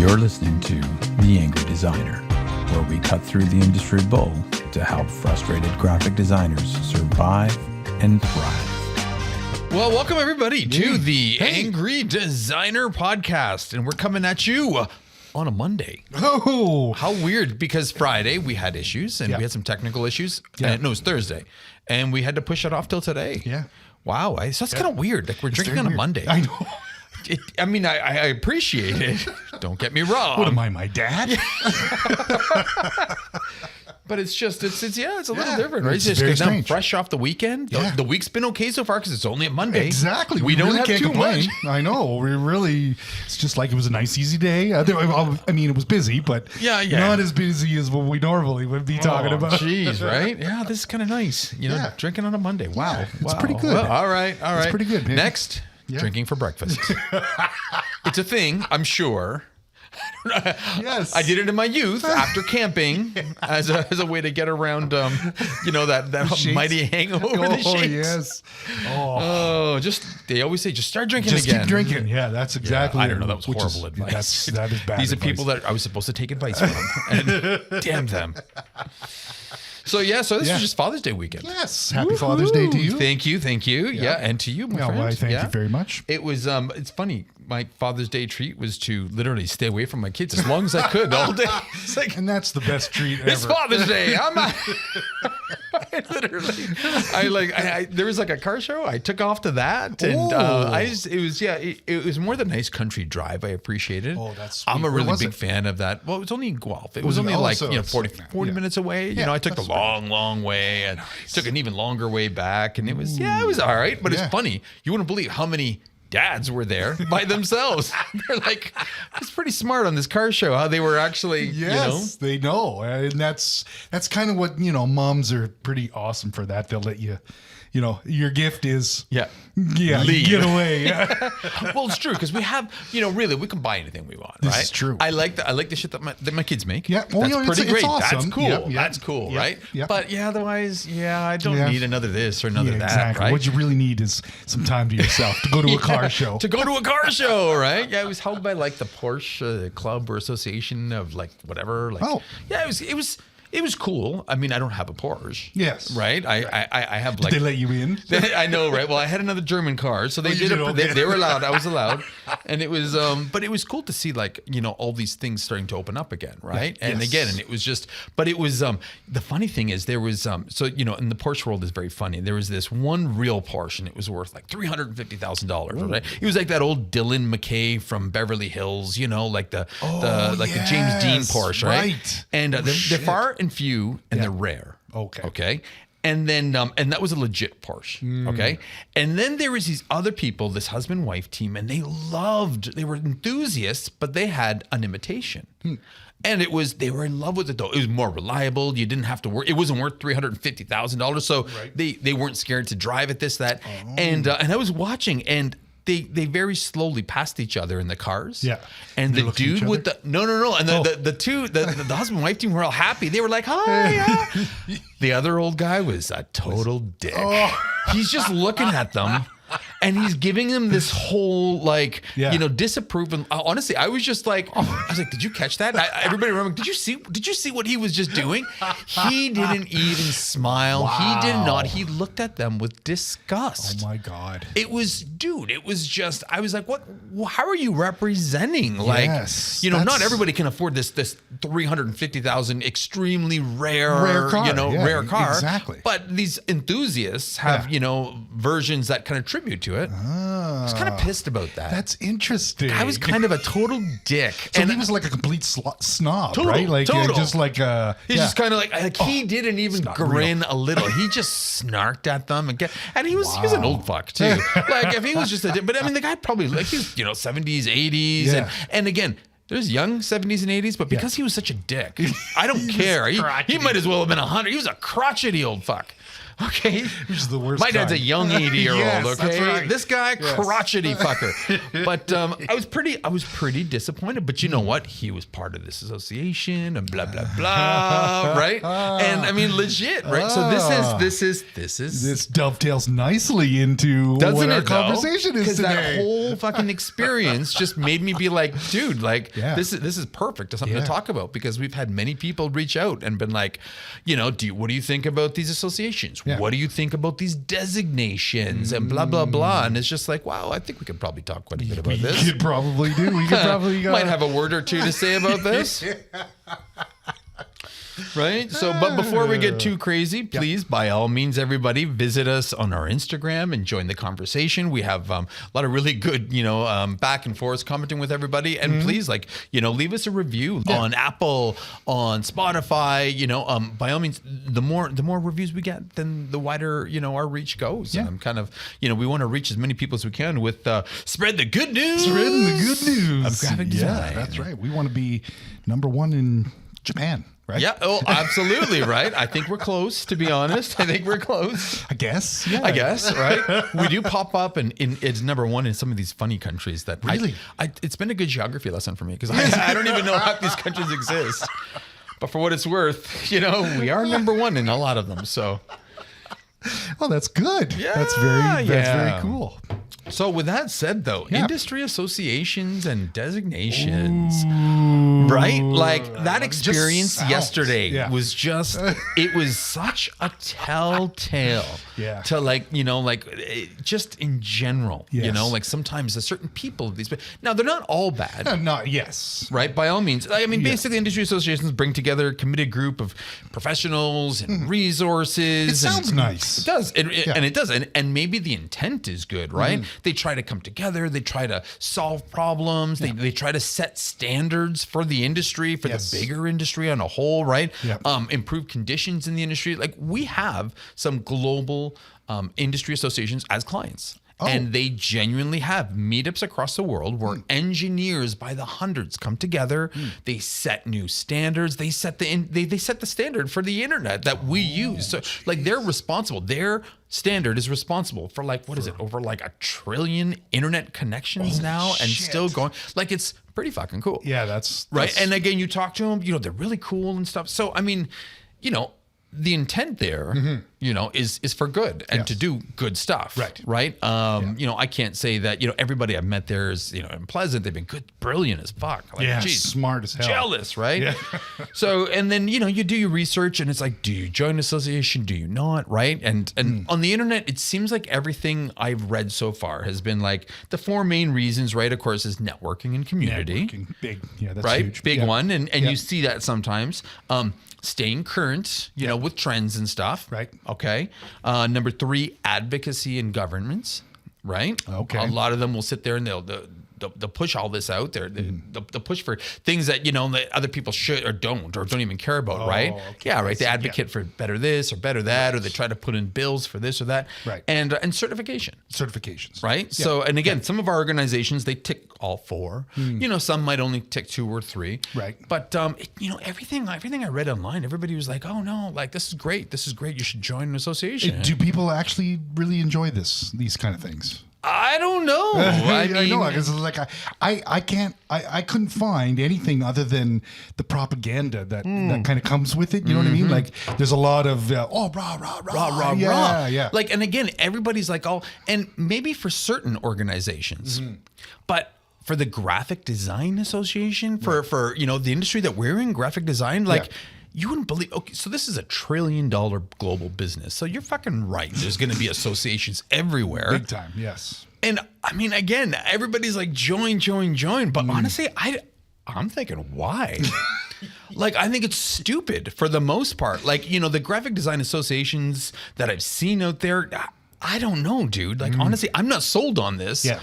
You're listening to The Angry Designer, where we cut through the industry bull to help frustrated graphic designers survive and thrive. Well, welcome everybody to the Angry Designer Podcast, and we're coming at you on a Monday. Oh, How weird, because Friday we had issues, and we had some technical issues. No, it was Thursday, and we had to push it off till today. Yeah. Wow, so that's kind of weird. Like, we're drinking on a Monday. I know. I appreciate it. Don't get me wrong. What am I, my dad? But it's just, it's a little different, right? It's just very because I'm strange. fresh off the weekend. Yeah. The week's been okay so far because it's only a Monday. Exactly. We don't really have can't too complain. much. I know. It's just like it was a nice, easy day. I mean, it was busy, but Yeah. not as busy as what we normally would be talking about. Jeez, right? Yeah, this is kind of nice. Drinking on a Monday. Wow. Yeah, it's Wow. pretty good. Well, all right. It's pretty good, man. Next, drinking for breakfast. It's a thing, I'm sure. Yes. I did it in my youth after camping as a way to get around, that mighty hangover. The shakes. Yes. They always say, just start drinking Just again. keep drinking. Yeah, that's exactly. I don't know. That was horrible advice. That is bad. These are advice. people that I was supposed to take advice from, and damn them. So this was just Father's Day weekend. Yes. Happy Father's Day to you. Thank you. Yeah, and to you, my friend. Well, thank you very much. It was. It's funny. My Father's Day treat was to literally stay away from my kids as long as I could all day. It's like, And that's the best treat ever. it's Father's Day. I'm not. There was like a car show. I took off to that, and it was more the nice country drive. I appreciated. Oh, that's sweet. I'm a Where really was big it? fan of that. Well, it was only in Guelph. It was Was it? only Oh, like so it's 40 like that. minutes away. Yeah, I took the that's long way, and took an even longer way back, and it was all right. But it's funny. You wouldn't believe how many dads were there by themselves. They're like, it's pretty smart on this car show how they were actually, Yes, they know. And that's kind of what, moms are pretty awesome for that. They'll let you, your gift is, leave. get away. Yeah. Well, it's true because we have, really, we can buy anything we want, This right? is true. I like the shit that my kids make. Yeah. Well, that's pretty it's great. awesome. That's cool. Yep. That's cool, Yep. right? Yep. But otherwise, I don't need another this or another that, exactly. right? What you really need is some time to yourself to go to a car show. To go to a car show, right? Yeah, it was held by like the Porsche Club or Association of like whatever. Yeah, it was cool. I mean, I don't have a Porsche. Yes. Right? I have like... Did they let you in? I know, right? Well, I had another German car, so they they were allowed. I was allowed, and it was. But it was cool to see, like, all these things starting to open up again, right? Yeah. And Yes. again, and it was just. But it was. The funny thing is, there was. So in the Porsche world is very funny. There was this one real Porsche, and it was worth like $350,000. Right? It was like that old Dylan McKay from Beverly Hills, like the James Dean Porsche, right? And they're far and few, and they're rare. Okay. And then, and that was a legit Porsche. Okay. And then there was these other people, this husband-wife team, and they were enthusiasts, but they had an imitation. And they were in love with it though. It was more reliable. You didn't have to worry. It wasn't worth $350,000. So they weren't scared to drive it, this, that. And I was watching, and they very slowly passed each other in the cars. Yeah. And They the looked at dude each with other? the no. And the husband and wife team were all happy. They were like, hi, yeah. The other old guy was a total dick. He's just looking at them. And he's giving them this whole disapproval. Honestly, I was just like, did you catch that? Everybody remember? Did you see what he was just doing? He didn't even smile. Wow. He did not. He looked at them with disgust. Oh my God. It was just, I was like, what, how are you representing? Like, Yes, not everybody can afford this $350,000 extremely rare car. Rare car. Exactly. But these enthusiasts have, versions that kind of tribute to it. I was kind of pissed about that. That's interesting. I was kind of a total dick. So he was like a complete snob, Total, right? Like total. just like He's just kind of like he didn't even grin a little. He just snarked at them and he was an old fuck too. Like if he was just but I mean the guy probably like he was 70s, 80s and again. There's young 70s and 80s, but because he was such a dick, I don't care. He might as well have been 100. He was a crotchety old fuck. Okay. Which is the worst My dad's a kind. young 80-year-old. Yes, Okay. that's right. This guy, Yes. crotchety fucker. But I was pretty disappointed. But you know what? He was part of this association and blah blah blah. Right. And I mean, legit. Right. So this is. This dovetails nicely into Doesn't what our it, conversation is Because that today. whole fucking experience just made me be like, dude, like Yeah. this is perfect. It's something to Yeah. talk about, because we've had many people reach out and been like, you know, what do you think about these associations? Yeah. What do you think about these designations and blah blah blah? And it's just like, wow, I think we could probably talk quite a bit about We this. could probably do. We could probably Might have a word or two to say about this. Right. So, but before we get too crazy, please, by all means, everybody visit us on our Instagram and join the conversation. We have a lot of really good, back and forth commenting with everybody. And please, leave us a review on Apple, on Spotify. By all means, the more reviews we get, then the wider, our reach goes. Yeah. And I'm kind of, we want to reach as many people as we can with spread the good news. Spreading the good news of graphic design. Yeah, that's right. We want to be number one in Japan, right? Yeah. Oh, absolutely. Right. I think we're close, to be honest. I think we're close. I guess. Yeah. I guess. Right. We do pop up and it's number one in some of these funny countries that Really? it's been a good geography lesson for me, because I don't even know half these countries exist. But for what it's worth, we are number one in a lot of them. So. Oh, that's good. Yeah, That's very yeah. cool. So with that said, though, Yeah. industry associations and designations, right? Like that experience sounds- yesterday yeah. was just, it was such a telltale Yeah. to just in general, Yes. like sometimes a certain people of these, now they're not all bad. Yes. Right, by all means. I mean, basically, industry associations bring together a committed group of professionals and resources. It sounds nice. It does, and Yeah. it does, and maybe the intent is good, right? They try to come together. They try to solve problems. They try to set standards for the industry, for Yes. the bigger industry on a whole, right? Yeah. Improve conditions in the industry. Like we have some global industry associations as clients. Oh. And they genuinely have meetups across the world where engineers by the hundreds come together. They set new standards. They set they set the standard for the internet that we use. So they're responsible. Their standard is responsible for over 1 trillion internet connections now, and shit. still going. It's pretty fucking cool. Yeah, that's Right. And again, you talk to them, they're really cool and stuff. So, I mean, the intent there, is for good and to do good stuff. Right. Right. I can't say that, everybody I've met there is, unpleasant. They've been good, brilliant as fuck. Geez, smart as hell. jealous, right? Yeah. So, and then, you do your research and it's like, do you join an association? Do you not? Right. And on the internet, it seems like everything I've read so far has been the 4 main reasons, right? Of course, is networking and community. Networking, big. Yeah, that's Right? huge. Big Yeah. one. And Yeah. you see that sometimes. Staying current, with trends and stuff. Right. Okay. Number 3, advocacy and governments. Right. Okay. A lot of them will sit there and they'll push all this out there. They'll push for things that, that other people should or don't even care about. Right. Okay. Yeah. Right. They Yeah. advocate for better this or better that, or they try to put in bills for this or that. Right. And certification. Certifications. Right. Yeah. So, and again, some of our organizations, they tick all 4, some might only tick 2 or 3. Right. But, everything I read online, everybody was like, oh no, this is great. This is great. You should join an association. Do people actually really enjoy these kind of things? I don't know. I mean, I know, because I couldn't find anything other than the propaganda that kind of comes with it. You know what I mean? There's a lot of rah, yeah. And again, everybody's and maybe for certain organizations, but for the graphic design association, for the industry that we're in, graphic design, you wouldn't believe. Okay, so this is $1 trillion global business. So you're fucking right. There's going to be associations everywhere. Big time, yes. And I mean, again, everybody's join. But honestly, I'm thinking, why? I think it's stupid for the most part. The graphic design associations that I've seen out there, I don't know, dude. Honestly, I'm not sold on this. Yeah.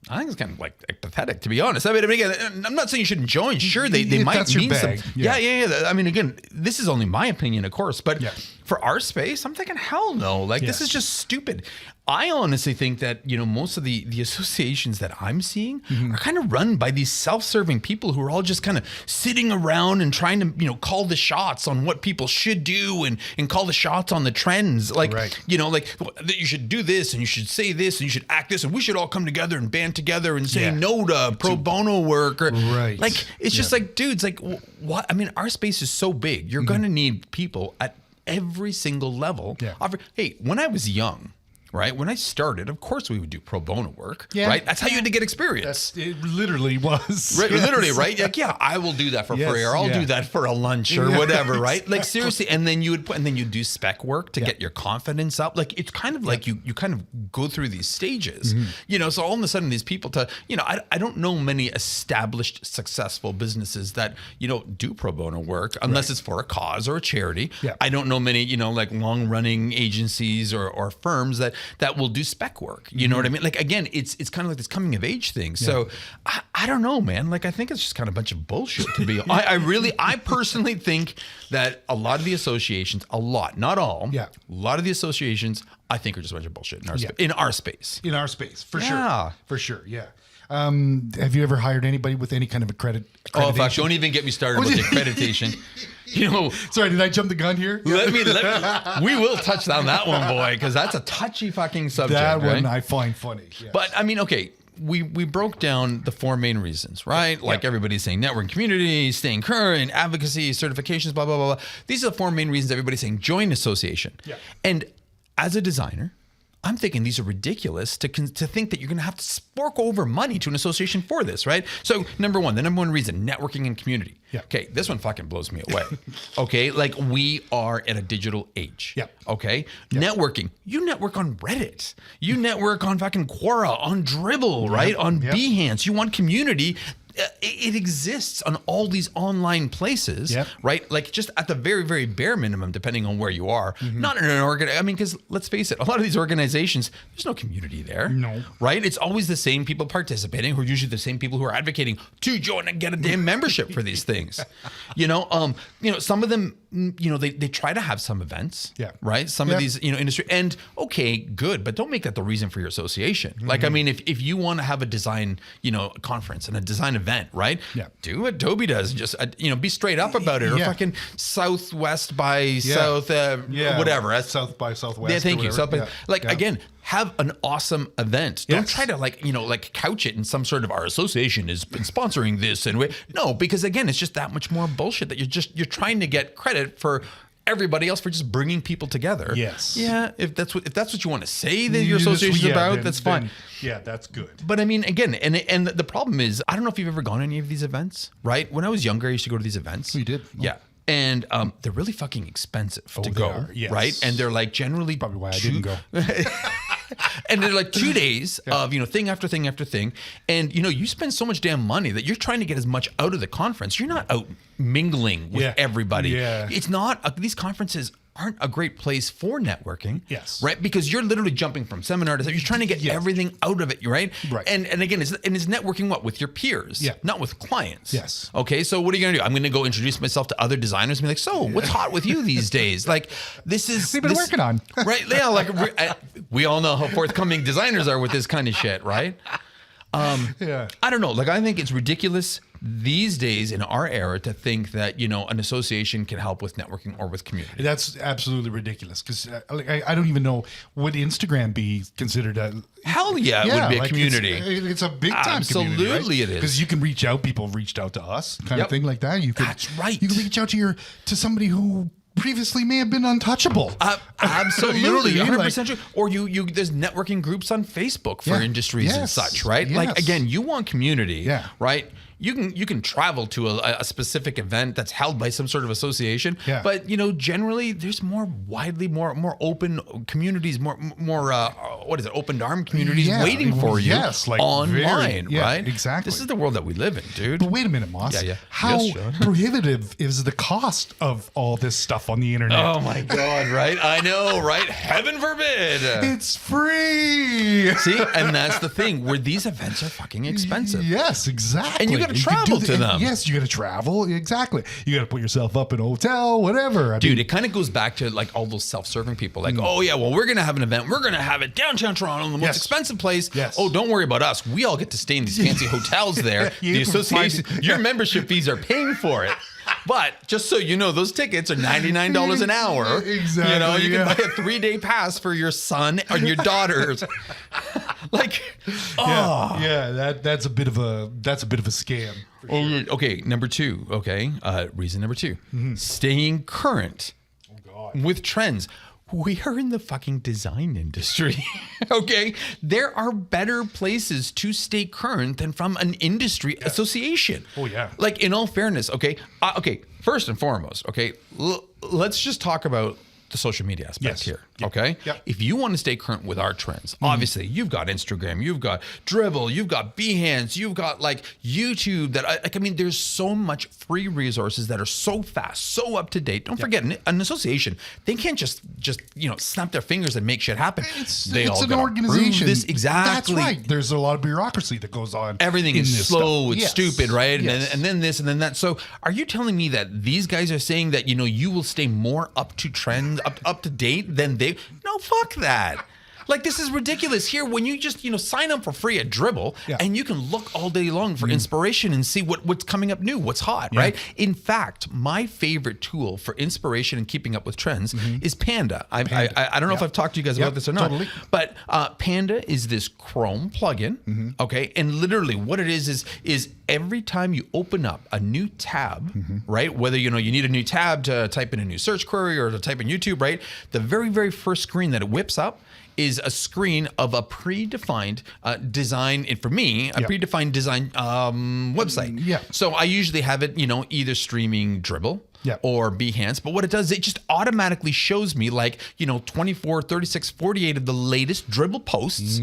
I think it's kind of pathetic, to be honest. I mean, again, I'm not saying you shouldn't join. Sure, they If might that's your mean bag. something. Yeah. Yeah. I mean, again, this is only my opinion, of course. But for our space, I'm thinking, hell no. Like, this is just stupid. I honestly think that, most of the associations that I'm seeing are kind of run by these self-serving people who are all just kind of sitting around and trying to, call the shots on what people should do and call the shots on the trends. Like, like you should do this and you should say this and you should act this and we should all come together and band together and say no to pro bono work. Or, like, it's just like, dudes, like, what? I mean, our space is so big. You're going to need people at every single level. Hey, when I was young, right? When I started, of course we would do pro bono work, right? That's how you had to get experience. It literally was. Right, literally, right? Like, I will do that for free, or I'll do that for a lunch or whatever, right? Like, seriously. And then you do spec work to get your confidence up. Like, it's kind of like you kind of go through these stages, so all of a sudden these people I don't know many established successful businesses that, do pro bono work unless it's for a cause or a charity. I don't know many, like long running agencies or firms that will do spec work. You know what I mean? Like, again, it's kind of like this coming of age thing. So I don't know, man. Like, I think it's just kind of a bunch of bullshit to be. I personally think that a lot of the associations, not all, a lot of the associations, I think are just a bunch of bullshit in our space. In our space, for sure. Yeah. Have you ever hired anybody with any kind of accreditation? Oh, fuck, don't even get me started with accreditation. Sorry, did I jump the gun here? We will touch on that one, boy, because that's a touchy fucking subject. That one right? I find funny. Yes. But I mean, okay, we broke down the 4 main reasons, right? Like everybody's saying networking, community, staying current, advocacy, certifications, blah, blah, blah, blah. These are the 4 main reasons everybody's saying join association. Yeah. And as a designer, I'm thinking these are ridiculous to think that you're going to have to fork over money to an association for this, right? So the number one reason, networking and community. Yeah. Okay, this one fucking blows me away. Okay, like we are at a digital age. Yeah. Okay, networking. You network on Reddit. You network on fucking Quora, on Dribbble, right? On Behance. You want community. It exists on all these online places, right? Like just at the very, very bare minimum, depending on where you are. Not in an I mean, because let's face it, a lot of these organizations, there's no community there. No. Right? It's always the same people participating who are usually the same people who are advocating to join and get a damn membership for these things. Some of them, they try to have some events, right? Some of these, industry, and okay, good, but don't make that the reason for your association. Like, I mean, if you want to have a design, conference and a design event, right? Yeah. Do what Adobe does. Just, be straight up about it. Or fucking Southwest by South, whatever. That's South by Southwest. Yeah, thank you. South by, again, have an awesome event. Don't try to couch it in some sort of our association has been sponsoring this no, because again, it's just that much more bullshit that you're trying to get credit for everybody else for just bringing people together. Yes. Yeah. If that's what you want to say that your association is about, that's fine. Yeah, that's good. But I mean, again, and the problem is, I don't know if you've ever gone to any of these events, right? When I was younger, I used to go to these events. Oh, you did? Yeah. And they're really fucking expensive to go, right? And they're like generally probably why I didn't go. And they're like 2 days of, thing after thing after thing. And, you spend so much damn money that you're trying to get as much out of the conference. You're not out mingling with everybody. Yeah. It's not, these conferences aren't a great place for networking. Yes. Right? Because you're literally jumping from seminar to, you're trying to get everything out of it, right? Right. And again, it's networking with your peers, not with clients. Yes. Okay, so what are you going to do? I'm going to go introduce myself to other designers and be like, so what's hot with you these days? Like, this is... We've been working on. Right? Yeah, like, we all know how forthcoming designers are with this kind of shit, right? I don't know. Like, I think it's ridiculous these days in our era to think that, an association can help with networking or with community. That's absolutely ridiculous because I don't even know, would Instagram be considered a... Hell yeah, it would be a community. It's a big time community. Absolutely, right? It is. Because you can reach out, people have reached out to us, kind of thing like that. That's right. You can reach out to somebody who previously may have been untouchable. Absolutely, 100% true. Or you there's networking groups on Facebook for industries and such, right? Yes. Like, again, you want community, right? You can travel to a specific event that's held by some sort of association, but generally there's more open communities, more open arm communities waiting for you online, right? Exactly. This is the world that we live in, dude. But wait a minute, Moss. How prohibitive is the cost of all this stuff on the internet? Oh my God, right? I know, right? Heaven forbid. It's free. See, and that's the thing where these events are fucking expensive. Yes, exactly. And you got got to travel to them. Yes, you got to travel. Exactly. You got to put yourself up in a hotel, whatever. Dude, it kind of goes back to like all those self-serving people. Like, oh yeah, well, we're going to have an event. We're going to have it downtown Toronto, the most expensive place. Yes. Oh, don't worry about us. We all get to stay in these fancy hotels there. The association, your membership fees are paying for it. But just so you know, those tickets are $99 an hour. Exactly. You know, you can buy a 3-day pass for your son and your daughters. Like, that's a bit of a scam. Okay, number 2. Okay, reason number 2, staying current with trends. We are in the fucking design industry. Okay, there are better places to stay current than from an industry association. Oh yeah. Like, in all fairness, okay, first and foremost, okay, let's just talk about the social media aspect here. Okay. Yep. If you want to stay current with our trends, obviously you've got Instagram, you've got Dribbble, you've got Behance, you've got like YouTube I mean, there's so much free resources that are so fast, so up to date. Don't forget an association. They can't just, snap their fingers and make shit happen. It's all an organization. This exactly. That's right. There's a lot of bureaucracy that goes on. Everything is slow. It's stupid, right? Yes. And then this and then that. So are you telling me that these guys are saying that, you will stay more up to trend, up to date than they? No, fuck that. Like, this is ridiculous. Here, when you just, sign up for free at Dribbble, and you can look all day long for inspiration and see what's coming up new, what's hot, right? In fact, my favorite tool for inspiration and keeping up with trends is Panda. I don't know if I've talked to you guys about this or not, but Panda is this Chrome plugin, okay? And literally what it is every time you open up a new tab, right? Whether, you need a new tab to type in a new search query or to type in YouTube, right? The very, very first screen that it whips up is a screen of a predefined design, and for me, a predefined design website. So I usually have it, either streaming Dribbble or Behance. But what it does, it just automatically shows me like, 24, 36, 48 of the latest Dribbble posts.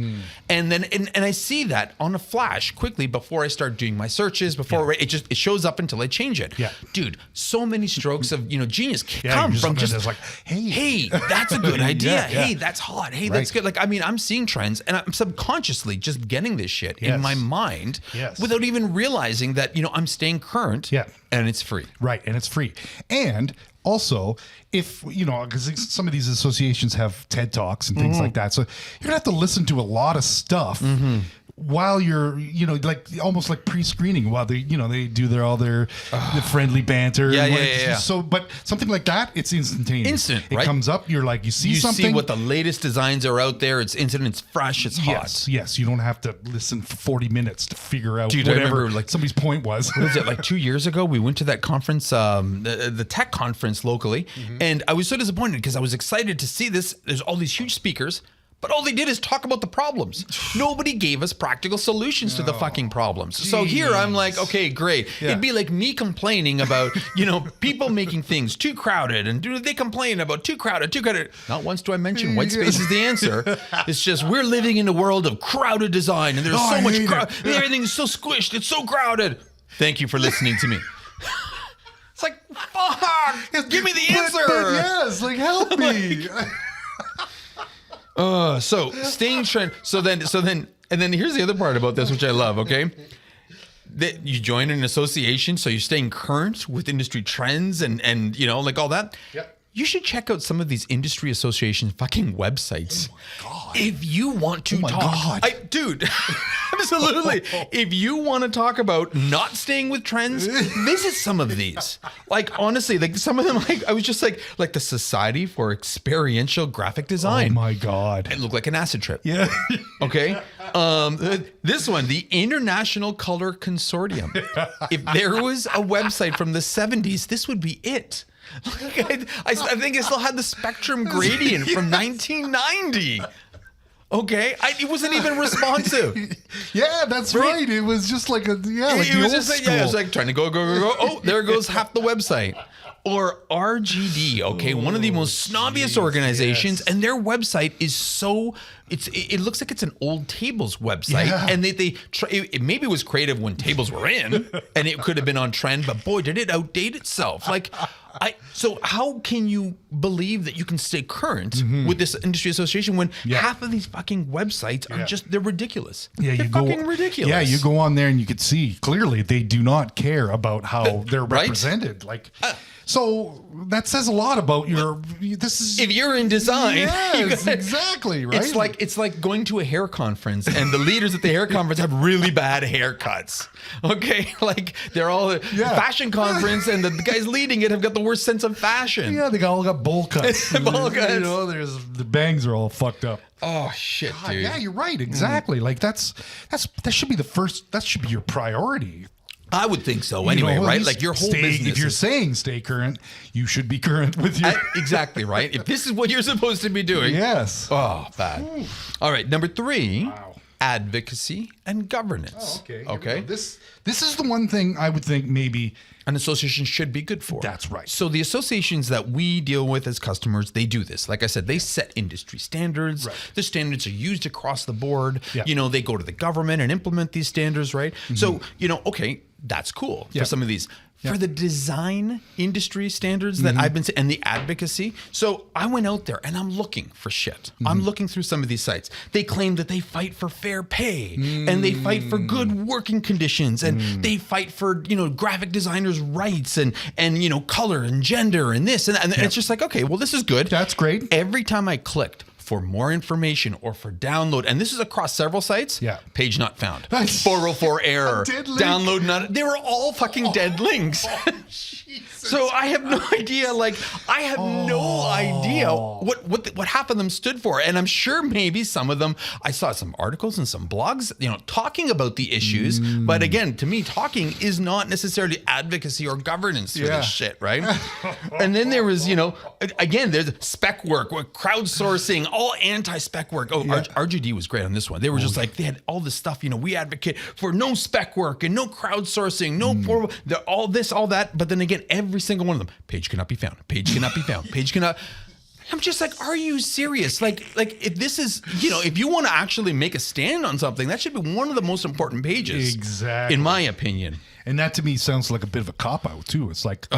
And then, and I see that on a flash quickly before I start doing my searches, before it shows up until I change it. Dude, so many strokes of, genius come from just like, hey, that's a good idea. Hey, that's hot. Hey, that's good. Like, I mean, I'm seeing trends and I'm subconsciously just getting this shit in my mind without even realizing that, I'm staying current and it's free. Right. And it's free. And also, if, because some of these associations have TED Talks and things like that. So you're going to have to listen to a lot of stuff while you're, like almost like pre-screening while they, they do their friendly banter. So, but something like that, it's instantaneous. It comes up, you're like, you see something. You see what the latest designs are out there. It's instant, it's fresh, it's hot. Yes. You don't have to listen for 40 minutes to figure out whatever somebody's point was. What was it, like 2 years ago? We went to that conference, the tech conference locally, and I was so disappointed because I was excited to see this. There's all these huge speakers. But all they did is talk about the problems. Nobody gave us practical solutions to the fucking problems. So here I'm like, okay, great. It'd be like me complaining about, people making things too crowded. And do they complain about too crowded? Not once do I mention white space is the answer. It's just we're living in a world of crowded design. And there's so much crowd. Everything's so squished. It's so crowded. Thank you for listening to me. It's like, fuck. Give me the answer. But yes, like help me. So staying trend. So then, and then here's the other part about this, which I love. Okay, that you join an association, so you're staying current with industry trends and like all that. You should check out some of these industry association fucking websites. Oh my God. If you want to talk, dude, absolutely. If you want to talk about not staying with trends, visit some of these. Like, honestly, like some of them, like I was just like the Society for Experiential Graphic Design. Oh my God. It looked like an acid trip. Yeah. Okay. This one, the International Color Consortium. If there was a website from the 70s, this would be it. I think I still had the spectrum gradient from 1990. Okay, it wasn't even responsive. Yeah, that's right. It was just like it was just like, it was like trying to go. Oh, there goes half the website. Or RGD, okay, one of the most snobbiest organizations, and their website is so it looks like it's an old tables website, and it maybe was creative when tables were in, and it could have been on trend, but boy, did it outdate itself. Like, So how can you believe that you can stay current with this industry association when half of these fucking websites are just, they're ridiculous. Yeah, they're fucking ridiculous. Yeah, you go on there and you can see clearly they do not care about how they're represented. Like, so that says a lot about this is, if you're in design, yes, exactly, right? It's like going to a hair conference and the leaders at the hair conference have really bad haircuts. Okay, like they're all fashion conference and the guys leading it have got the worst sense of fashion. Yeah, they all got bowl cuts. Bowl cuts. You know, the bangs are all fucked up. Oh shit, God, dude. yeah, you're right. Exactly. Like that should be the first. That should be your priority. I would think so anyway, right? Like your whole business. If you're saying stay current, you should be current with your. Exactly, right? If this is what you're supposed to be doing. Yes. Oh, bad. All right, number 3, advocacy and governance. Oh, okay. Okay. This is the one thing I would think maybe an association should be good for. That's right. So the associations that we deal with as customers, they do this. Like I said, they set industry standards. Right. The standards are used across the board. Yeah. You know, they go to the government and implement these standards, right? Mm-hmm. So, you know, okay, that's cool for some of these. For the design industry standards that I've been saying, and the advocacy. So I went out there and I'm looking for shit. I'm looking through some of these sites. They claim that they fight for fair pay and they fight for good working conditions and they fight for, you know, graphic designers' rights and you know, color and gender and this and it's just like, okay, well, this is good. That's great. Every time I clicked for more information or for download, and this is across several sites, page not found, 404 error, download not, they were all fucking dead links. So I have no idea, like, I have no idea what half of them stood for. And I'm sure maybe some of them, I saw some articles and some blogs, you know, talking about the issues. But again, to me, talking is not necessarily advocacy or governance for this shit, right? And then there was, you know, again, there's spec work, crowdsourcing, all anti-spec work. Oh, RGD was great on this one. They were just like, they had all this stuff, you know, we advocate for no spec work and no crowdsourcing, no all this, all that. But then again, every single one of them, page cannot be found, page cannot be found, page cannot. I'm just like, are you serious? Like if this is, you know, if you want to actually make a stand on something, that should be one of the most important pages. Exactly. In my opinion. And that to me sounds like a bit of a cop-out too. It's like,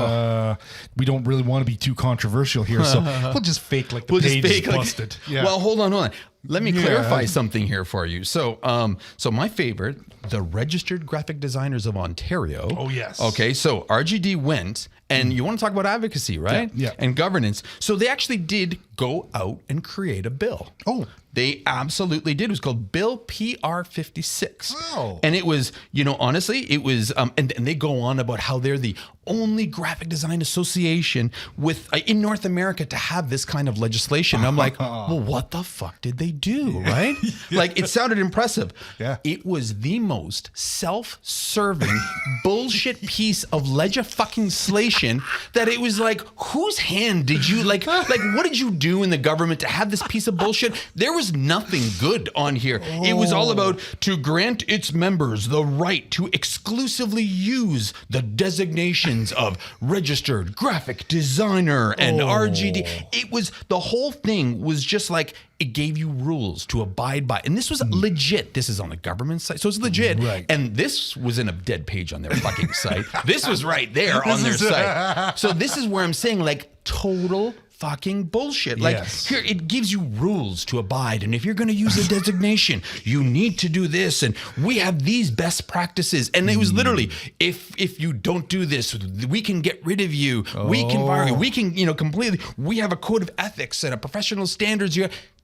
we don't really want to be too controversial here, so we'll just fake like the page is busted. Well, hold on. Let me clarify something here for you. So, so my favorite, the Registered Graphic Designers of Ontario. Oh, yes. Okay, so RGD went, and you want to talk about advocacy, right? Yeah. And governance. So they actually did go out and create a bill. Oh. They absolutely did. It was called Bill PR 56. Oh. And it was, you know, honestly, it was, and they go on about how they're the only graphic design association with in North America to have this kind of legislation. And I'm like, well, what the fuck did they do, right? Like, it sounded impressive. Yeah. It was the most self-serving bullshit piece of legislation that it was like, whose hand did you, like what did you do in the government to have this piece of bullshit? There was nothing good on here. It was all about to grant its members the right to exclusively use the designations of registered graphic designer and RGD. It was, the whole thing was just like, it gave you rules to abide by. And this was legit. This is on the government site. So it's legit. Right. And this was in a dead page on their fucking site. This was right there on their site. So this is where I'm saying, like, total fucking bullshit. Like, here, it gives you rules to abide. And if you're going to use a designation, you need to do this. And we have these best practices. And it was literally, if you don't do this, we can get rid of you. We can fire you. We can, you know, completely. We have a code of ethics and a professional standards.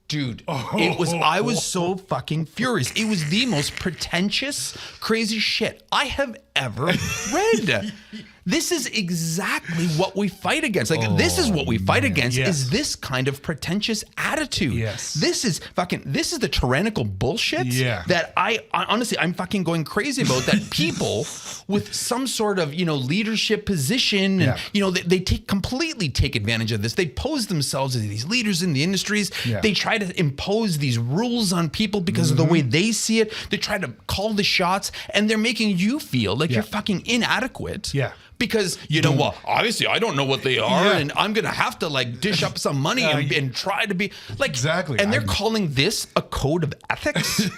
Dude, it was, I was so fucking furious. It was the most pretentious, crazy shit I have ever read. This is exactly what we fight against. Like, this is what we fight against, is this kind of pretentious attitude. Yes. This is the tyrannical bullshit that I honestly, I'm fucking going crazy about, that people with some sort of, you know, leadership position and, you know, they completely take advantage of this. They pose themselves as these leaders in the industries. They try to impose these rules on people because of the way they see it. They try to call the shots, and they're making you feel like you're fucking inadequate. Because, you know, well, obviously I don't know what they are, and I'm going to have to, like, dish up some money and try to be like, and they're calling this a code of ethics.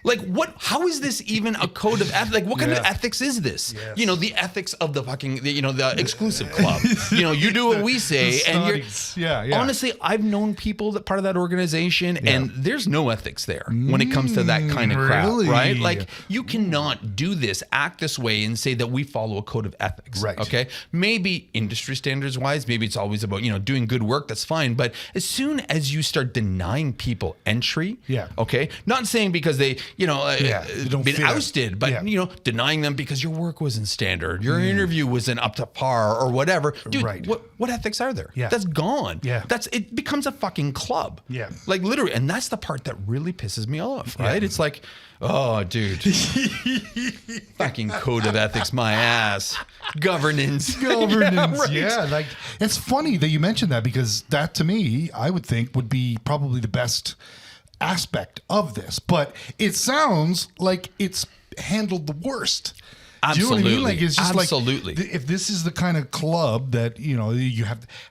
Like what? How is this even a code of ethics? Like what kind of ethics is this? Yes. You know, the ethics of the fucking, the exclusive club. You do what we say, and you're honestly, I've known people that part of that organization, and there's no ethics there when it comes to that kind of crap, right? Like you cannot do this, act this way, and say that we follow a code of ethics, right? Okay, maybe industry standards wise, maybe it's always about doing good work. That's fine, but as soon as you start denying people entry, okay, not saying because they been ousted, but denying them because your work wasn't standard, your interview wasn't up to par or whatever. Dude, what ethics are there? That's gone. It becomes a fucking club. Like literally, and that's the part that really pisses me off, right? It's like, oh, dude, fucking code of ethics, my ass. Governance. Like it's funny that you mentioned that, because that to me, I would think would be probably the best aspect of this, but it sounds like it's handled the worst. Absolutely. Do you know what I mean? Like it's just absolutely. Like if this is the kind of club that you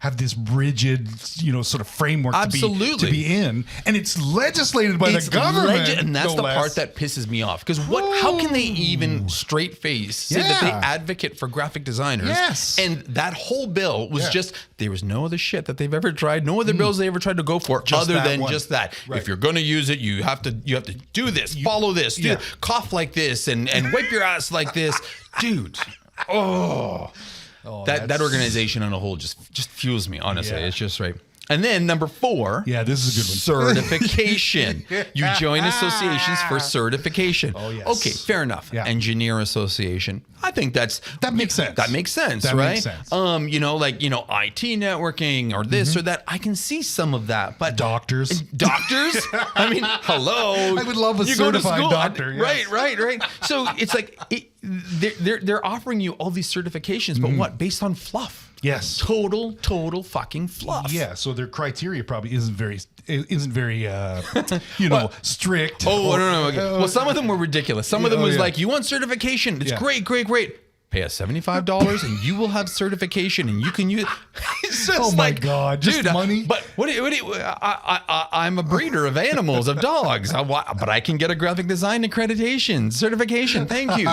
have this rigid sort of framework to be in, and it's legislated by the government, and that's the part that pisses me off. Because how can they even straight face say that they advocate for graphic designers? Yes. And that whole bill was just, there was no other shit that they've ever tried, no other bills they ever tried to go for just other than just that. Right. If you're going to use it, you have to do this, follow this, cough like this, and wipe your ass like this. Dude, that organization on a whole just fuels me, honestly. It's just right. And then number 4, this is a good one. Certification. You join associations for certification. Oh, yes. Okay, fair enough. Engineer association. I think that makes sense. That makes sense, that right? Makes sense. IT networking or this or that. I can see some of that, but doctors. I mean, hello. I would love a certified doctor. Right. So it's like they're offering you all these certifications, but what? Based on fluff. Yes. Total fucking fluff. Yeah. So their criteria probably isn't very strict. Oh, no. Well, some of them were ridiculous. Some of them was like, you want certification? It's great. Pay us $75 and you will have certification and you can use. It's just my God, just money. But I'm a breeder of animals, of dogs. But I can get a graphic design accreditation certification. Thank you.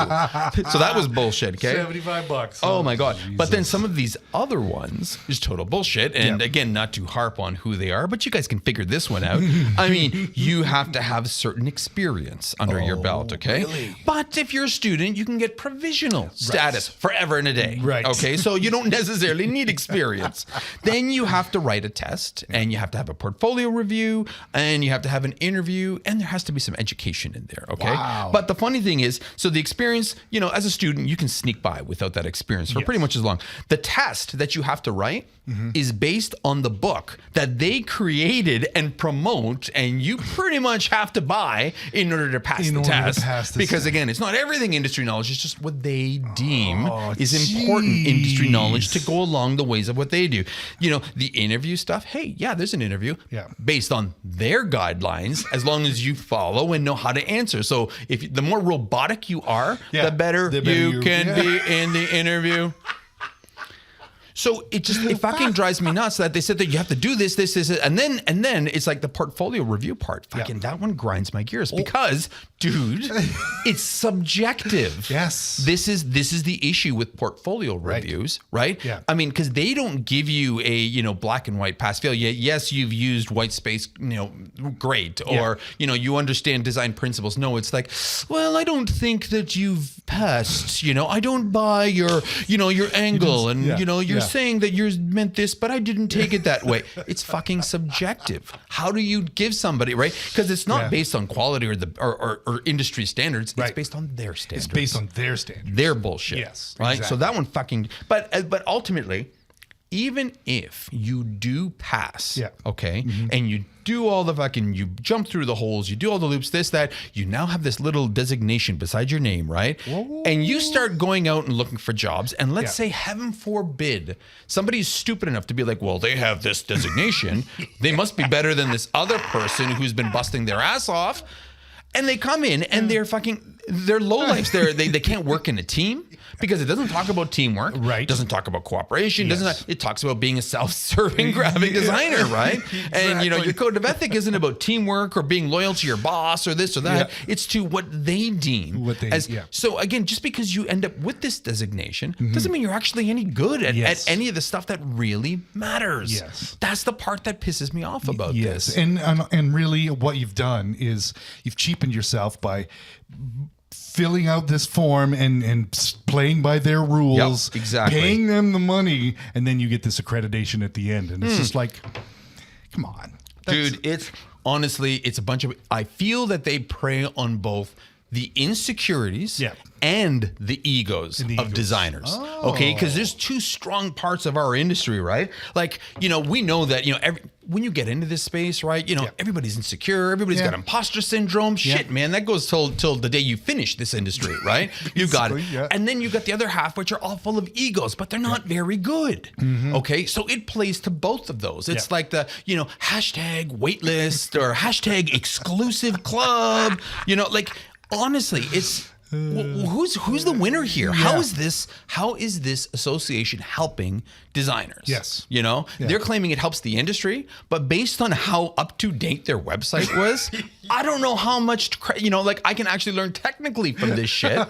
So that was bullshit. Okay, $75. Oh my God. Jesus. But then some of these other ones is total bullshit. And again, not to harp on who they are, but you guys can figure this one out. I mean, you have to have certain experience under your belt. Okay. Really? But if you're a student, you can get provisional status forever and a day. Right. Okay. So you don't necessarily need experience. Then you have to write a test and you have to have a portfolio review and you have to have an interview and there has to be some education in there. Okay. Wow. But the funny thing is, so the experience, as a student, you can sneak by without that experience for pretty much as long. The test that you have to write is based on the book that they created and promote, and you pretty much have to buy in order to pass the test. Because again, it's not everything industry knowledge, it's just what they deem is important industry knowledge to go along the ways of what they do. The interview stuff, hey, there's an interview based on their guidelines, as long as you follow and know how to answer. So if the more robotic you are, the better you can be in the interview. So it fucking drives me nuts that they said that you have to do this, and then it's like the portfolio review part. Fucking that one grinds my gears because, dude, it's subjective. Yes. This is the issue with portfolio reviews, right? Yeah. I mean, because they don't give you a black and white pass fail. Yes, you've used white space, great, or you understand design principles. No, it's like, well, I don't think that you've passed. I don't buy your angle, and you're saying that yours meant this, but I didn't take it that way. It's fucking subjective. How do you give somebody, right? Because it's not based on quality or industry standards. It's based on their standards. It's based on their standards. Their bullshit. Yes. Right. Exactly. So that one fucking. But ultimately, even if you do pass, okay, and you do all the fucking, you jump through the holes, you do all the loops, this, that, you now have this little designation beside your name, right? Whoa. And you start going out and looking for jobs, and let's say, heaven forbid, somebody's stupid enough to be like, well, they have this designation, they must be better than this other person who's been busting their ass off. And they come in and they're lowlifes. They can't work in a team. because it doesn't talk about teamwork. Right. Doesn't talk about cooperation. Yes. It talks about being a self-serving graphic designer, right? And you know, your code of ethic isn't about teamwork or being loyal to your boss or this or that. It's to what they deem as. So again, just because you end up with this designation doesn't mean you're actually any good at any of the stuff that really matters. Yes. That's the part that pisses me off about this. And really what you've done is you've cheapened yourself by filling out this form and playing by their rules, exactly. Paying them the money, and then you get this accreditation at the end. And it's just like, come on. Dude, it's honestly, it's a bunch of, I feel that they prey on both the insecurities and the egos of designers. Okay, because there's two strong parts of our industry, right? Like, you know, we know that, you know, when you get into this space, right, you know, everybody's insecure, everybody's got imposter syndrome. Shit, man, that goes till the day you finish this industry, right? You've got it. And then you've got the other half, which are all full of egos, but they're not very good. Okay, so it plays to both of those. It's like the, you know, hashtag waitlist or hashtag exclusive club, you know, like, honestly, it's who's the winner here? How is this association helping designers? Yes. You know, they're claiming it helps the industry, but based on how up to date their website was, I don't know how much, you know, like I can actually learn technically from this shit.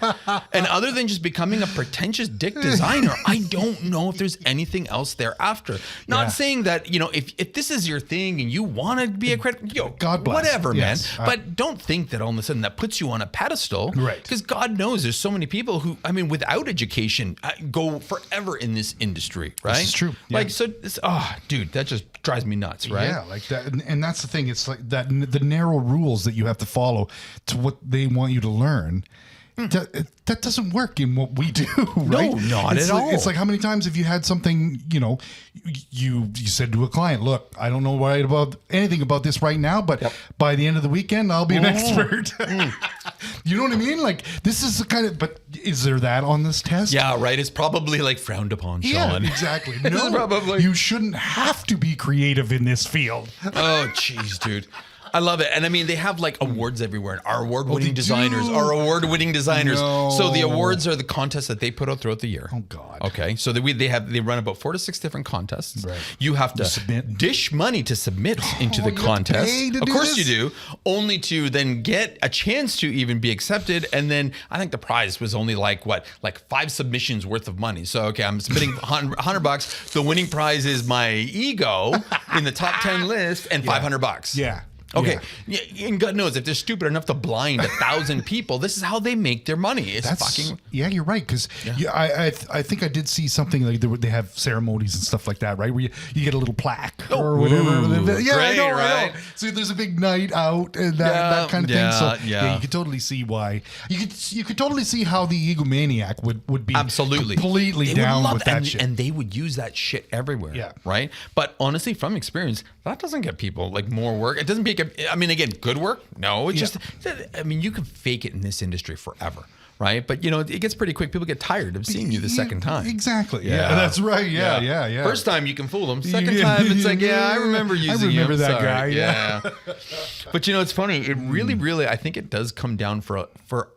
And other than just becoming a pretentious dick designer, I don't know if there's anything else thereafter. Not saying that, you know, if this is your thing and you want to be a credit, God bless. Whatever, man. But don't think that all of a sudden that puts you on a pedestal. Right. Because God knows there's so many people who, I mean, without education, go forever in this industry, right? This is true. Like, so, dude, that just drives me nuts, right? Yeah, like that. And that's the thing. It's like that the narrow rules that you have to follow to what they want you to learn. That doesn't work in what we do, right? No, not at all. It's like, how many times have you had something, you know, you said to a client, look, I don't know about anything about this right now, but by the end of the weekend, I'll be an expert. You know what I mean? Like, this is the kind of, but is there that on this test? Yeah, right. It's probably like frowned upon, Sean. Yeah, exactly. No, probably. You shouldn't have to be creative in this field. Oh, jeez, dude. I love it. And I mean, they have like awards everywhere. Our award-winning designers. No. So the awards are the contests that they put out throughout the year. Oh, God. Okay. So they run about 4 to 6 different contests. Right. You have to dish money to submit into the contest. Of course you do. Only to then get a chance to even be accepted. And then I think the prize was only like 5 submissions worth of money. So, okay, I'm submitting $100. The winning prize is my ego in the top 10 list and $500. Yeah. Okay, and God knows if they're stupid enough to blind 1,000 people, this is how they make their money. Yeah, you're right. Because I think I did see something like they have ceremonies and stuff like that, right? Where you get a little plaque or whatever. Yeah, great, I know. So there's a big night out and that kind of thing. So you could totally see why. You could totally see how the egomaniac would be absolutely completely down with that shit. And they would use that shit everywhere. Yeah. Right. But honestly, from experience, that doesn't get people like more work. It doesn't make. I mean, again, good work? No, it's just, I mean, you can fake it in this industry forever, right? But, you know, it gets pretty quick. People get tired of seeing you the second time. Exactly. Yeah, that's right. Yeah. First time you can fool them. Second time, it's like, I remember using him. I remember that guy. Yeah. But, you know, it's funny. It really, I think it does come down for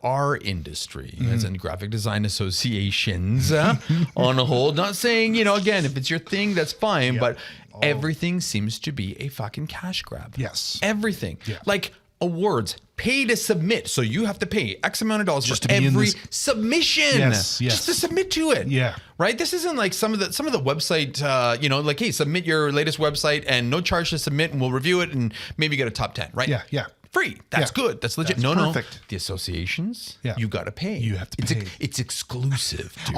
our industry, as in graphic design associations on a whole. Not saying, you know, again, if it's your thing, that's fine. But everything seems to be a fucking cash grab. Yes. Everything. Yeah. Like awards, pay to submit. So you have to pay X amount of dollars just for every submission. Yes. Just to submit to it. Yeah. Right? This isn't like some of the website, you know, like, hey, submit your latest website and no charge to submit and we'll review it and maybe get a top 10, right? Yeah. Free. That's good. That's legit. That's perfect. No. The associations, you got to pay. You have to pay. It's exclusive, dude.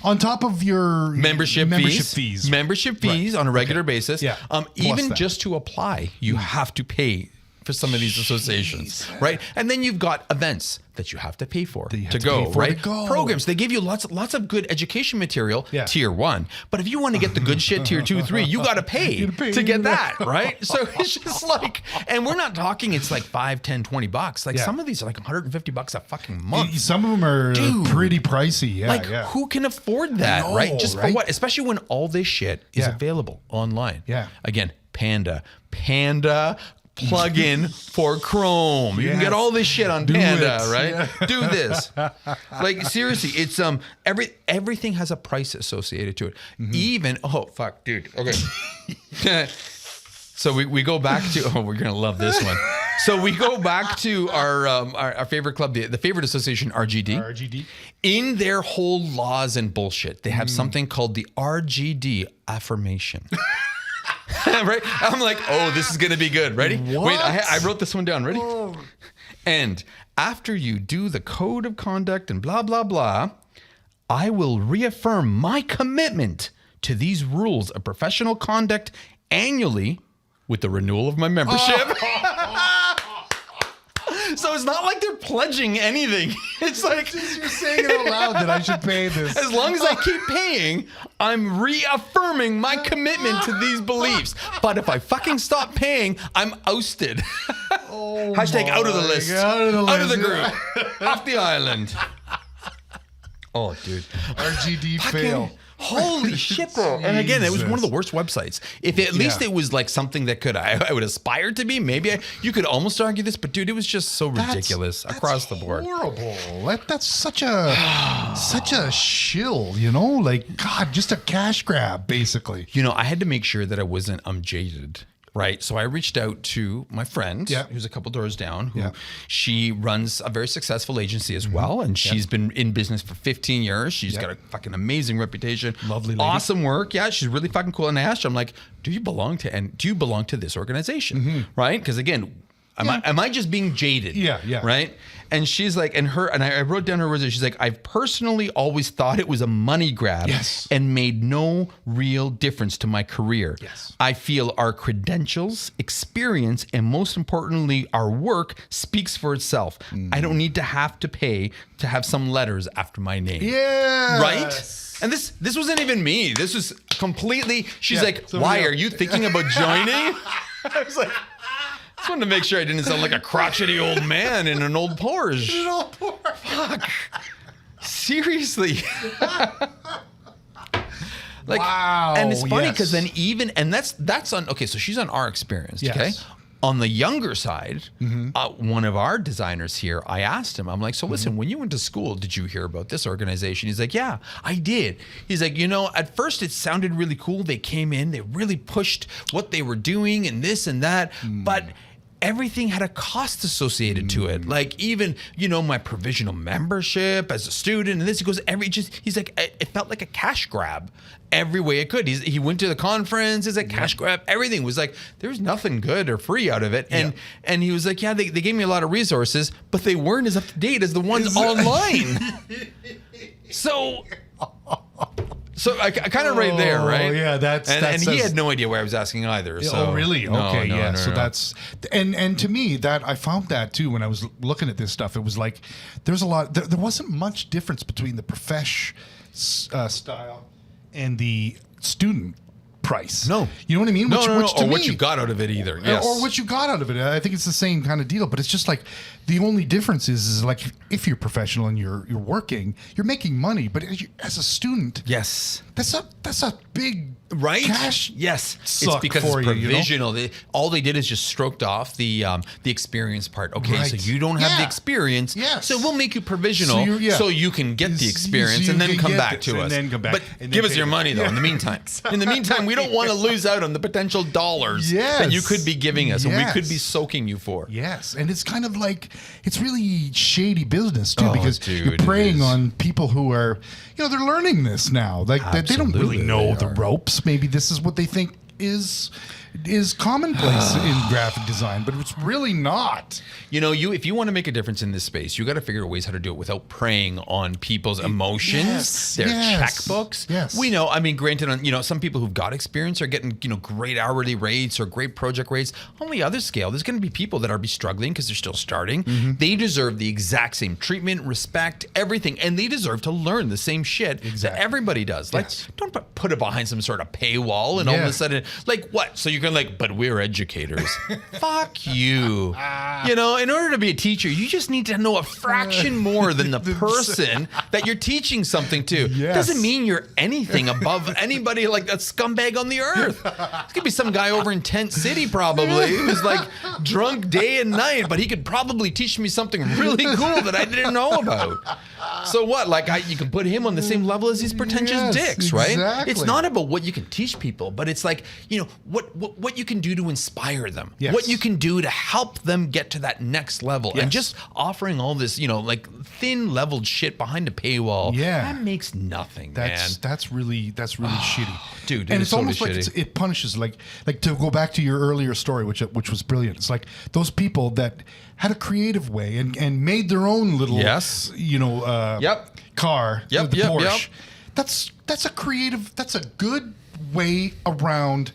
On top of your membership fees on a regular basis. Yeah. Even just to apply, you have to pay for some of these associations, right? And then you've got events that you have to pay for to go, right? Programs. They give you lots of good education material, tier 1. But if you want to get the good shit, tier 2, 3, you got to pay to get that, right? So it's just like, and we're not talking, it's like $5, $10, $20. Like some of these are like $150 a fucking month. Some of them are pretty pricey. Yeah, like who can afford that, right? Just for what? Especially when all this shit is available online. Yeah. Again, Panda plugin for Chrome. You can get all this shit on Panda, right? Yeah. Do this. Like seriously, it's everything has a price associated to it. Even dude. Okay. So we go back to we're gonna love this one. So we go back to our favorite club, the favorite association, RGD. RGD. In their whole laws and bullshit, they have something called the RGD affirmation. Right? I'm like, this is gonna be good. Ready? What? Wait, I wrote this one down. Ready? Oh. And after you do the code of conduct and blah blah blah, I will reaffirm my commitment to these rules of professional conduct annually with the renewal of my membership. So it's not like they're pledging anything. It's like you're saying it out loud that I should pay this. As long as I keep paying, I'm reaffirming my commitment to these beliefs. But if I fucking stop paying, I'm ousted. Hashtag out of the list. Out of the group. Off the island. Oh, dude. RGD fail. Holy shit, bro. And again, it was one of the worst websites. If at least it was like something that I would aspire to be, maybe you could almost argue this, but dude, it was just so ridiculous across the board. Horrible. That's such a shill, you know? Like, God, just a cash grab, basically. You know, I had to make sure that I wasn't jaded. Right. So I reached out to my friend who's a couple doors down, she runs a very successful agency as well. And she's been in business for 15 years. She's got a fucking amazing reputation. Lovely lady. Awesome work. Yeah. She's really fucking cool. And I asked her, I'm like, do you belong to this organization? Right. Because again, am I just being jaded? Yeah. Right. And she's like, and I wrote down her words. She's like, I've personally always thought it was a money grab and made no real difference to my career. Yes. I feel our credentials, experience, and most importantly, our work speaks for itself. I don't need to have to pay to have some letters after my name. Yeah. Right? And this wasn't even me. This was completely, she's like, why are you thinking about joining? I was like, I just wanted to make sure I didn't sound like a crotchety old man in an old Porsche. Fuck. Seriously. Like, wow. And it's funny because then that's on, okay, so she's on our experience, okay? On the younger side, one of our designers here, I asked him, I'm like, so listen, when you went to school, did you hear about this organization? He's like, yeah, I did. He's like, you know, at first it sounded really cool. They came in, they really pushed what they were doing and this and that, but everything had a cost associated to it. Like even, you know, my provisional membership as a student and this, he goes, he's like, it felt like a cash grab every way it could. He went to the conference, it's a cash grab, everything was like, there's nothing good or free out of it. And he was like, yeah, they gave me a lot of resources, but they weren't as up to date as the ones online. So I kind of right there, right? Yeah, and he had no idea why I was asking either. So. Oh, really? Okay, no, so that's and to me that I found that too when I was looking at this stuff. It was like there's a lot. There wasn't much difference between the profesh style and the student price. No, you know what I mean? Or what you got out of it either. Yes. Or what you got out of it. I think it's the same kind of deal, but it's just like the only difference is like if you're professional and you're working, you're making money, but as a student, yes, that's a big cash. Yes, it's because it's provisional. You know? All they did is just stroked off the experience part. Okay, so you don't have the experience, so we'll make you provisional so you can get the experience and then come back to us. And then come back. But give us your money though. In the meantime, we don't want to lose out on the potential dollars that you could be giving us and we could be soaking you for. Yes, and it's kind of like it's really shady business too because you're preying on people who are, you know, they're learning this now. Like they don't really know the ropes. Maybe this is what they think is commonplace in graphic design, but it's really not. You know, if you want to make a difference in this space, you got to figure out ways how to do it without preying on people's emotions, their checkbooks. Yes. We know, I mean, granted, on, you know, some people who've got experience are getting, you know, great hourly rates or great project rates. On the other scale, there's going to be people that are struggling because they're still starting. They deserve the exact same treatment, respect, everything, and they deserve to learn the same shit that everybody does. Like, don't put it behind some sort of paywall and all of a sudden, like, what? So you can but we're educators. Fuck you. You know, in order to be a teacher, you just need to know a fraction more than the person that you're teaching something to. Yes. Doesn't mean you're anything above anybody like that scumbag on the earth. It could be some guy over in Tent City probably who's drunk day and night, but he could probably teach me something really cool that I didn't know about. So what? You can put him on the same level as these pretentious dicks, right? Exactly. It's not about what you can teach people, but it's what you can do to inspire them, Yes. what you can do to help them get to that next level, and just offering all this, thin leveled shit behind a paywall. Yeah. That makes nothing, man. That's really shitty, Dude, and it it's is almost totally like shitty. it punishes, like to go back to your earlier story, which was brilliant. It's like those people that had a creative way and made their own little, Yes. car, Yep, the yep, Porsche. yep. That's a creative. That's a good way around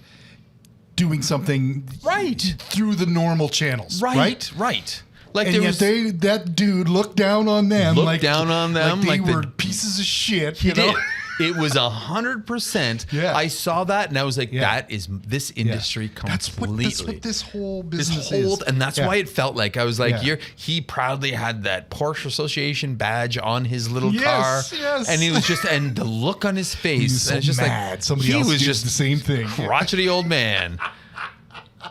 doing something Right. through the normal channels, right? Right. And yet that dude looked down on them. Looked down on them like they like were pieces of shit. He you know? did. It was 100%. Yeah. I saw that and I was like, Yeah. that is this industry completely. That's what this whole business is. And that's why it felt like I was like, Yeah. he proudly had that Porsche Association badge on his little Yes, car. yes. And he was and the look on his face. He was so and it's just mad. Somebody he else was did just the same thing. crotchety old man.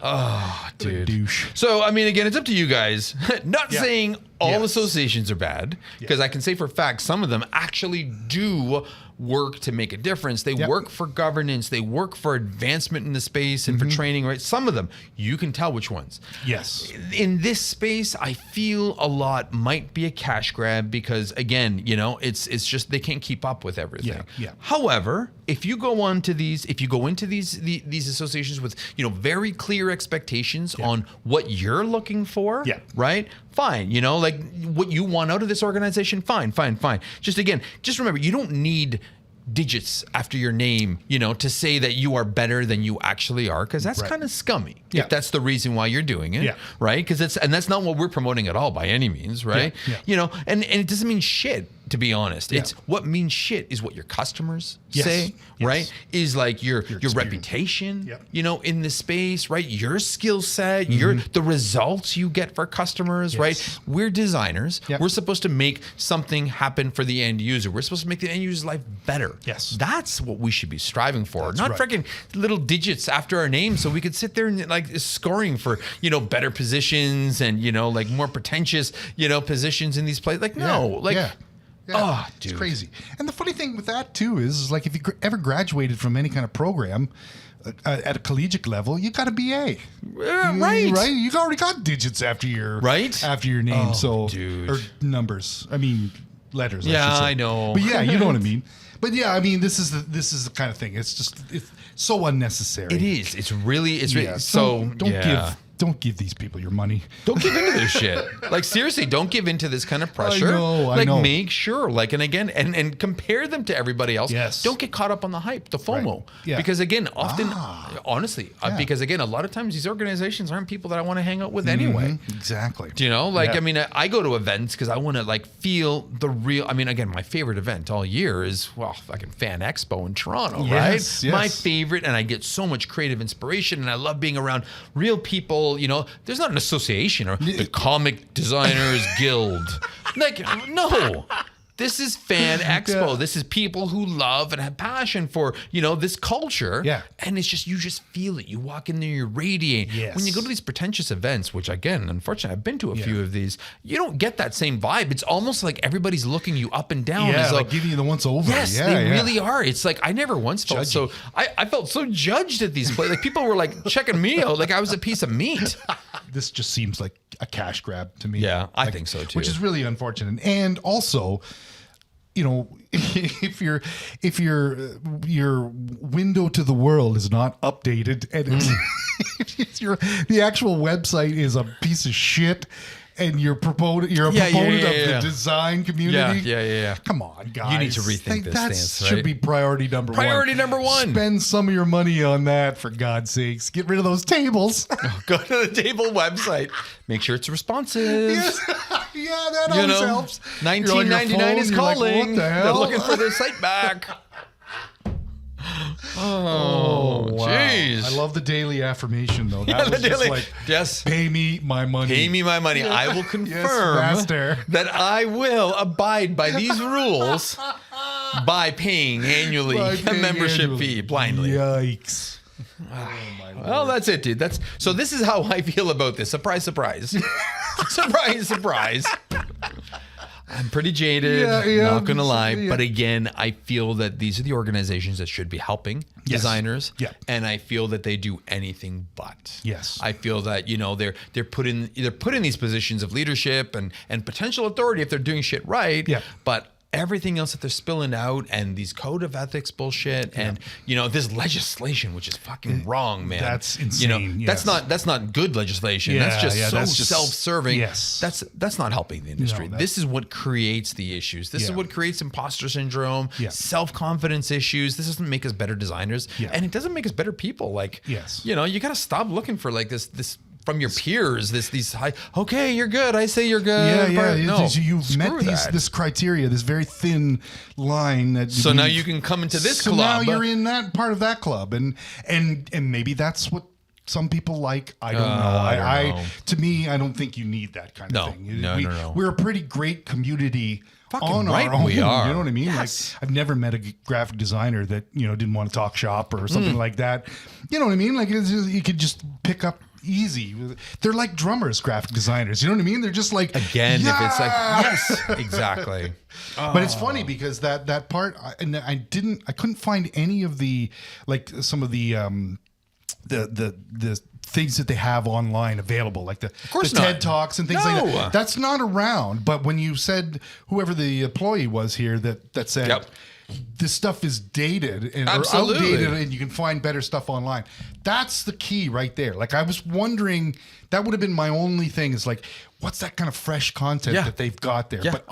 Oh, dude. Douche. So, I mean, again, it's up to you guys. Not Yeah. saying all Yes. associations are bad, because I can say for a fact some of them actually do work to make a difference. They Yep. work for governance. They work for advancement in the space and for training, right? Some of them, you can tell which ones. Yes. In this space, I feel a lot might be a cash grab because, again, it's just they can't keep up with everything. Yeah, yeah. However, if you go into these associations with very clear expectations on what you're looking for, Yeah. right? Fine, what you want out of this organization, fine. Just remember, you don't need digits after your name, to say that you are better than you actually are, because that's Right. kind of scummy. Yeah. If that's the reason why you're doing it, Yeah. right? Because that's not what we're promoting at all by any means, right? Yeah. And it doesn't mean shit, to be honest. Yeah. It's what means shit is what your customers Yes. say, Yes. right? Is like your experience. reputation, Yep. in the space, right? Your skill set, the results you get for customers, Yes. right? We're designers. Yep. We're supposed to make something happen for the end user. We're supposed to make the end user's life better. Yes. That's what we should be striving for. That's Not right. freaking little digits after our name so we could sit there and scoring for, better positions and, more pretentious, positions in these places. Yeah. Oh, dude. It's crazy. And the funny thing with that too is if you ever graduated from any kind of program at a collegiate level, you got a BA. Right. Right. You already got digits after your name. Oh, so dude. or numbers. I mean letters. Yeah, I should say. I know. But yeah, you know what I mean. But yeah, I mean this is the kind of thing. It's so unnecessary. It is. It's really. Yeah, so. Don't give these people your money. Don't give into this shit. Seriously, don't give into this kind of pressure. I know. Make sure, and again, and compare them to everybody else. Yes. Don't get caught up on the hype, the FOMO. Right. Yeah. Because again, often, honestly, Yeah. because again, a lot of times these organizations aren't people that I want to hang out with anyway. Exactly. Do you know? Yeah. I mean, I go to events because I want to feel the real. I mean, again, my favorite event all year is fucking Fan Expo in Toronto, Yes, right? yes. My favorite, and I get so much creative inspiration, and I love being around real people. There's not an association or the Comic Designers Guild. No. This is Fan Expo. Yeah. This is people who love and have passion for, this culture. Yeah. And it's just, you just feel it. You walk in there, you radiate. Yes. When you go to these pretentious events, which again, unfortunately, I've been to a few of these, you don't get that same vibe. It's almost like everybody's looking you up and down. Yeah, as though, giving you the once over. yes, yeah, they yeah. really are. It's I never once felt Judgy. so, I felt so judged at these places. People were checking me out like I was a piece of meat. This just seems like a cash grab to me. Yeah, I think so too. Which is really unfortunate. And also, if your window to the world is not updated and the actual website is a piece of shit, and you're a proponent of the design community. Yeah. Come on, guys. You need to rethink this that stance, should right? be priority number one. Priority number one. Spend some of your money on that, for God's sakes. Get rid of those tables. Go to the table website. Make sure it's responsive. Yeah, that always helps. $19.99 You're on your phone, is you're like, calling. what the hell? They're looking for their site back. Oh, wow. jeez. I love the daily affirmation, though. That was just like, yes. pay me my money. Pay me my money. I will confirm master. that I will abide by these rules by paying annually a membership fee blindly. Yikes. Well, that's it, dude. So this is how I feel about this. Surprise, surprise. Surprise, surprise. I'm pretty jaded, not going to lie. Yeah. But again, I feel that these are the organizations that should be helping designers. Yeah. And I feel that they do anything but. Yes. I feel that, they're put in these positions of leadership and potential authority if they're doing shit right. Yeah. But everything else that they're spilling out and these code of ethics bullshit and this legislation, which is fucking wrong, man. That's insane. That's not good legislation. That's just that's just self-serving. Yes. That's not helping the industry. No, this is what creates the issues. This is what creates imposter syndrome, self-confidence issues. This doesn't make us better designers, and it doesn't make us better people. Like, you got to stop looking for like this from your peers, these high, okay, you're good. I say you're good. No, you've met this criteria, this very thin line that. So now you can come into this club. Now you're in that part of that club, and maybe that's what some people like. I don't know. To me, I don't think you need that kind of thing. No. We're a pretty great community. Fucking on right, our own, we are. You know what I mean? Yes. Like, I've never met a graphic designer that didn't want to talk shop or something like that. You know what I mean? Like you could just pick up easy. They're like drummers, graphic designers. You know what I mean? They're just like, again, if it's like, yes, exactly. But it's funny because that part, I couldn't find any of the, like some of the things that they have online available, like the TED Talks and things like that. That's not around. But when you said, whoever the employee was here that said, this stuff is dated or outdated and you can find better stuff online. That's the key right there. Like I was wondering, that would have been my only thing is like, what's that kind of fresh content that they've got there? Yeah, but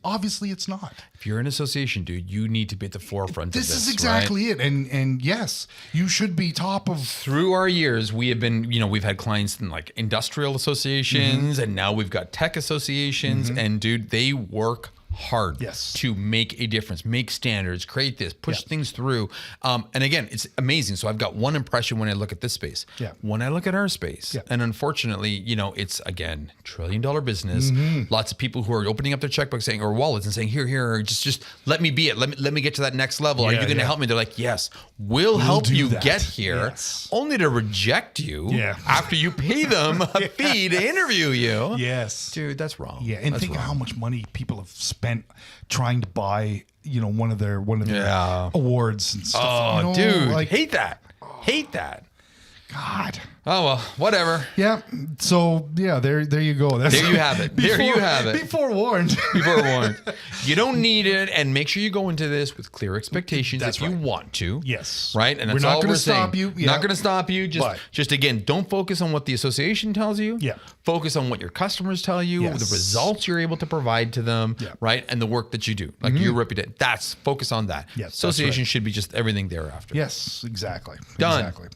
obviously it's not. If you're an association, dude, you need to be at the forefront of this. This is exactly it. And yes, you should be top of. Through our years, we have been, we've had clients in like industrial associations and now we've got tech associations and dude, they work hard to make a difference, make standards, create this, push things through. And again, it's amazing. So I've got one impression when I look at this space. When I look at our space, and unfortunately, it's again, $1 trillion business. Lots of people who are opening up their checkbook saying, or wallets and saying, here, just let me be it. Let me get to that next level. Are you going to help me? They're like, yes, we'll help you get here, only to reject you after you pay them a fee to interview you. Yes. Dude, that's wrong. Yeah. And think of how much money people have spent trying to buy, one of their awards and stuff. Oh, dude, hate that. Hate that. God. Oh well, whatever. Yeah. So there you go. There you have it. There you have it. Be forewarned. Be forewarned. You don't need it, and make sure you go into this with clear expectations if you want to. Yes. Right. And that's all we're saying. Not going to stop you. Just again, don't focus on what the association tells you. Yeah. Focus on what your customers tell you, the results you're able to provide to them, right, and the work that you do, like your reputation. That's focus on that. Yes. Association should be just everything thereafter. Exactly. Done. Exactly.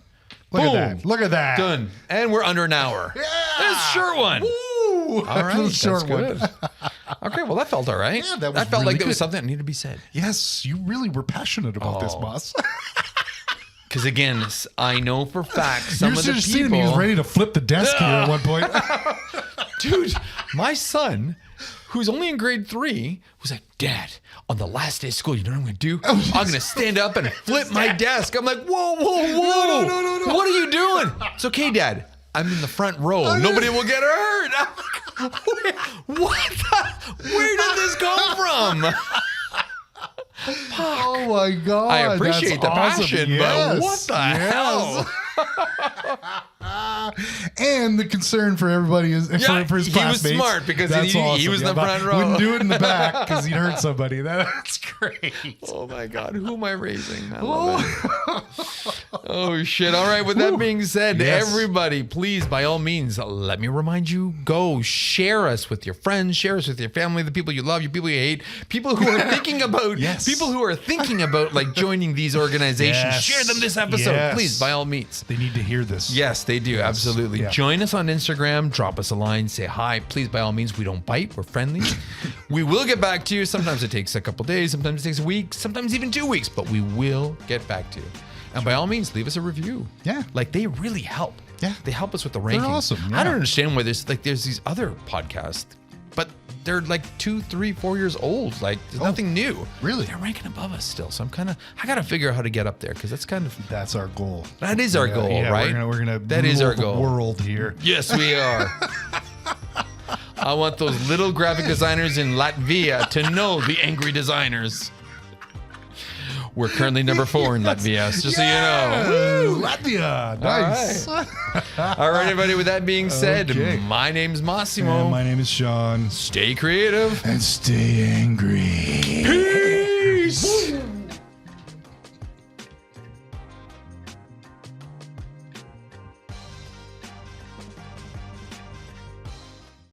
Look at that. Done. And we're under an hour. Yeah. It's a short one. Woo. All right. Short good. Okay. Well, that felt all right. Yeah, that felt really like good. there was something that needed to be said. Yes. You really were passionate about this, boss. Because again, I know for fact some of the people. He was ready to flip the desk here at one point. Dude, my son, who's only in grade 3, was like, Dad, on the last day of school, you know what I'm going to do? I'm going to stand up and flip my desk. I'm like, whoa. No. What are you doing? It's okay, Dad. I'm in the front row. Nobody will get hurt. I'm like, where did this come from? Oh my God. I appreciate the passion, but what the hell? And the concern for everybody is for his classmates. He was smart because he was in the front row. Wouldn't do it in the back because he'd hurt somebody. That's great. Oh my God, who am I raising? I love it. Oh shit! All right. With that being said, everybody, please, by all means, let me remind you: go share us with your friends, share us with your family, the people you love, your people you hate, people who are thinking about, people who are thinking about like joining these organizations. Share them this episode, please, by all means. They need to hear this. Yes, they do. Absolutely. Yeah. Join us on Instagram. Drop us a line. Say hi. Please, by all means. We don't bite. We're friendly. We will get back to you. Sometimes it takes a couple days. Sometimes it takes a week. Sometimes even 2 weeks. But we will get back to you. And by all means, leave us a review. Yeah. Like they really help. Yeah. They help us with the rankings. awesome, I yeah. don't understand why there's these other podcasts, but they're like 2, 3, 4 years old. Like there's nothing new. Really? They're ranking above us still. So I got to figure out how to get up there because that's kind of. That's our goal. That is our goal, right? We're gonna That is rule our goal. the world here. Yes, we are. I want those little graphic designers in Latvia to know the angry designers. We're currently number 4 in Latvia, just so you know. Woo, Latvia. Nice. All right, everybody. With that being said, Okay. my name's Massimo. And my name is Sean. Stay creative. And stay angry.